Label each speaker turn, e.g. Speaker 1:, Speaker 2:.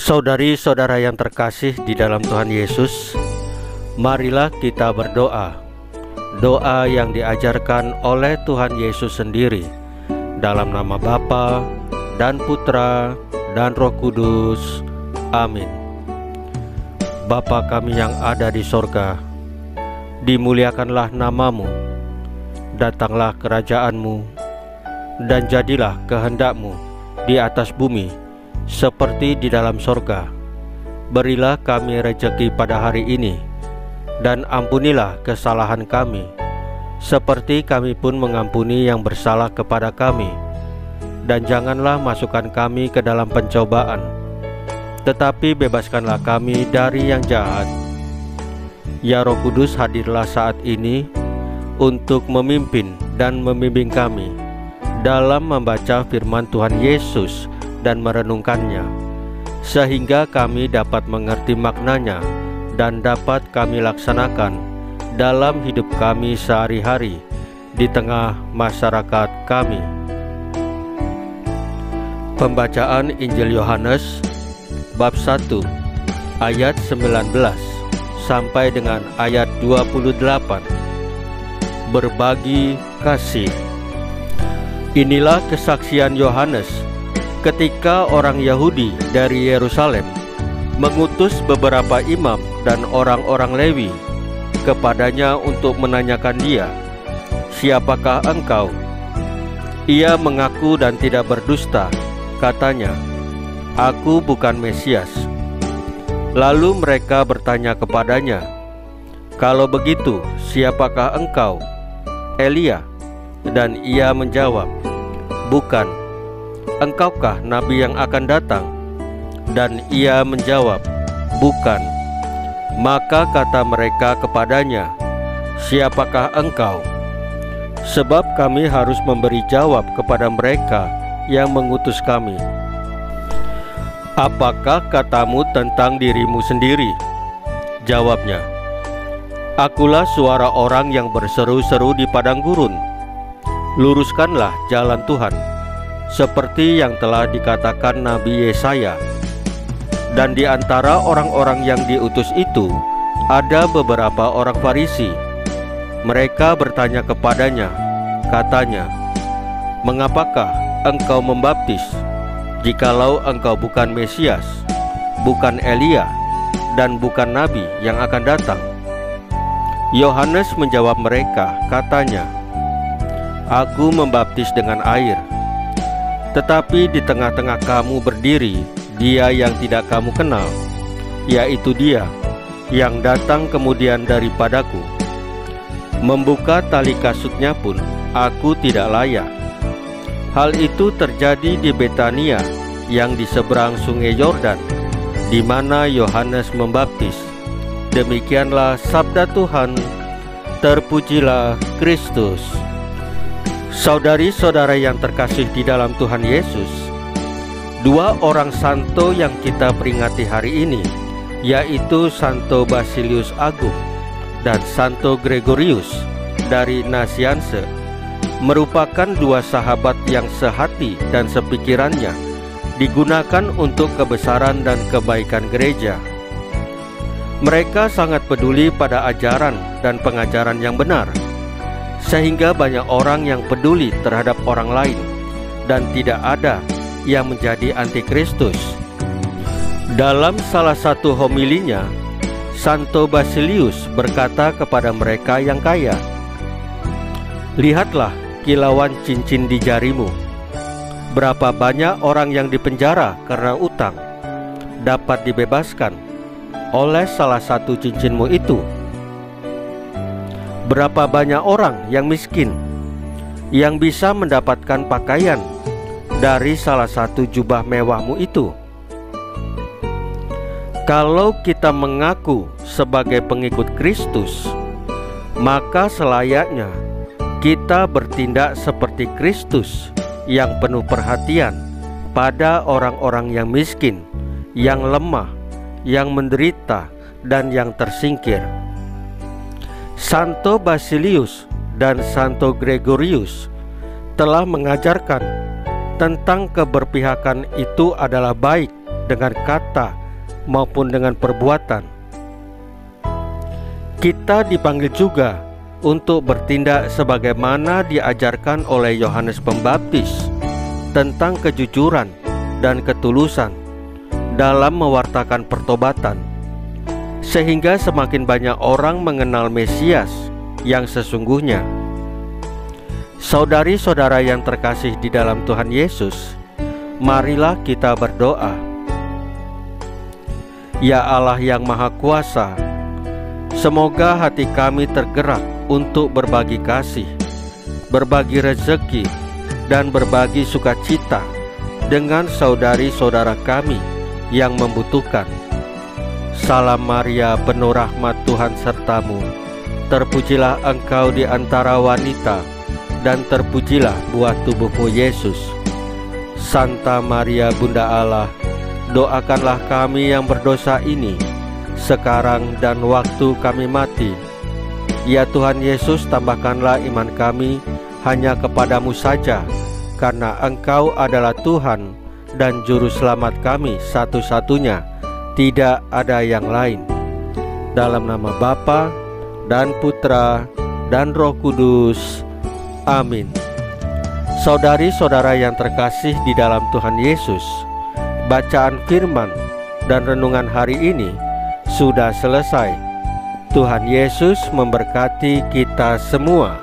Speaker 1: Saudari-saudara yang terkasih di dalam Tuhan Yesus, marilah kita berdoa. Doa yang diajarkan oleh Tuhan Yesus sendiri, dalam nama Bapa dan Putra dan Roh Kudus. Amin. Bapa kami yang ada di sorga, dimuliakanlah namamu, datanglah kerajaan-Mu, dan jadilah kehendak-Mu di atas bumi seperti di dalam sorga. Berilah kami rejeki pada hari ini, dan ampunilah kesalahan kami, seperti kami pun mengampuni yang bersalah kepada kami. Dan janganlah masukkan kami ke dalam pencobaan, tetapi bebaskanlah kami dari yang jahat. Ya Roh Kudus, hadirlah saat ini untuk memimpin dan membimbing kami dalam membaca firman Tuhan Yesus dan merenungkannya, sehingga kami dapat mengerti maknanya dan dapat kami laksanakan dalam hidup kami sehari-hari di tengah masyarakat kami. Pembacaan Injil Yohanes bab 1 ayat 19 sampai dengan ayat 28. Berbagi kasih. Inilah kesaksian Yohanes ketika orang Yahudi dari Yerusalem mengutus beberapa imam dan orang-orang Lewi kepadanya untuk menanyakan dia, "Siapakah engkau?" Ia mengaku dan tidak berdusta, katanya, "Aku bukan Mesias." Lalu mereka bertanya kepadanya, "Kalau begitu, siapakah engkau?" "Elia." Dan ia menjawab, "Bukan." "Engkaukah nabi yang akan datang?" Dan ia menjawab, "Bukan." Maka kata mereka kepadanya, "Siapakah engkau? Sebab kami harus memberi jawab kepada mereka yang mengutus kami. Apakah katamu tentang dirimu sendiri?" Jawabnya, "Akulah suara orang yang berseru-seru di padang gurun, luruskanlah jalan Tuhan, seperti yang telah dikatakan Nabi Yesaya." Dan di antara orang-orang yang diutus itu ada beberapa orang Farisi. Mereka bertanya kepadanya, katanya, "Mengapakah engkau membaptis, jikalau engkau bukan Mesias, bukan Elia, dan bukan Nabi yang akan datang?" Yohanes menjawab mereka, katanya, "Aku membaptis dengan air, tetapi di tengah-tengah kamu berdiri Dia yang tidak kamu kenal, yaitu Dia yang datang kemudian daripadaku. Membuka tali kasutnya pun aku tidak layak." Hal itu terjadi di Betania yang di seberang sungai Yordan, di mana Yohanes membaptis. Demikianlah sabda Tuhan. Terpujilah Kristus. Saudari-saudara yang terkasih di dalam Tuhan Yesus, dua orang santo yang kita peringati hari ini, yaitu Santo Basilius Agung dan Santo Gregorius dari Nasianse, merupakan dua sahabat yang sehati dan sepikirannya digunakan untuk kebesaran dan kebaikan gereja. Mereka sangat peduli pada ajaran dan pengajaran yang benar, sehingga banyak orang yang peduli terhadap orang lain, dan tidak ada yang menjadi antikristus. Dalam salah satu homilinya, Santo Basilius berkata kepada mereka yang kaya, "Lihatlah kilauan cincin di jarimu. Berapa banyak orang yang dipenjara karena utang dapat dibebaskan oleh salah satu cincinmu itu? Berapa banyak orang yang miskin yang bisa mendapatkan pakaian dari salah satu jubah mewahmu itu?" Kalau kita mengaku sebagai pengikut Kristus, maka selayaknya kita bertindak seperti Kristus yang penuh perhatian pada orang-orang yang miskin, yang lemah, yang menderita, dan yang tersingkir. Santo Basilius dan Santo Gregorius telah mengajarkan tentang keberpihakan itu adalah baik dengan kata maupun dengan perbuatan. Kita dipanggil juga untuk bertindak sebagaimana diajarkan oleh Yohanes Pembaptis tentang kejujuran dan ketulusan dalam mewartakan pertobatan, sehingga semakin banyak orang mengenal Mesias yang sesungguhnya. Saudari-saudara yang terkasih di dalam Tuhan Yesus, marilah kita berdoa. Ya Allah yang Maha Kuasa, semoga hati kami tergerak untuk berbagi kasih, berbagi rezeki, dan berbagi sukacita dengan saudari-saudara kami yang membutuhkan. Salam Maria, penuh rahmat, Tuhan sertamu. Terpujilah engkau di antara wanita, dan terpujilah buah tubuhmu Yesus. Santa Maria Bunda Allah, doakanlah kami yang berdosa ini, sekarang dan waktu kami mati. Ya Tuhan Yesus, tambahkanlah iman kami hanya kepadamu saja, karena Engkau adalah Tuhan dan Juru Selamat kami satu-satunya, tidak ada yang lain. Dalam nama Bapa dan Putra dan Roh Kudus. Amin. Saudari-saudara yang terkasih di dalam Tuhan Yesus, bacaan firman dan renungan hari ini sudah selesai. Tuhan Yesus memberkati kita semua.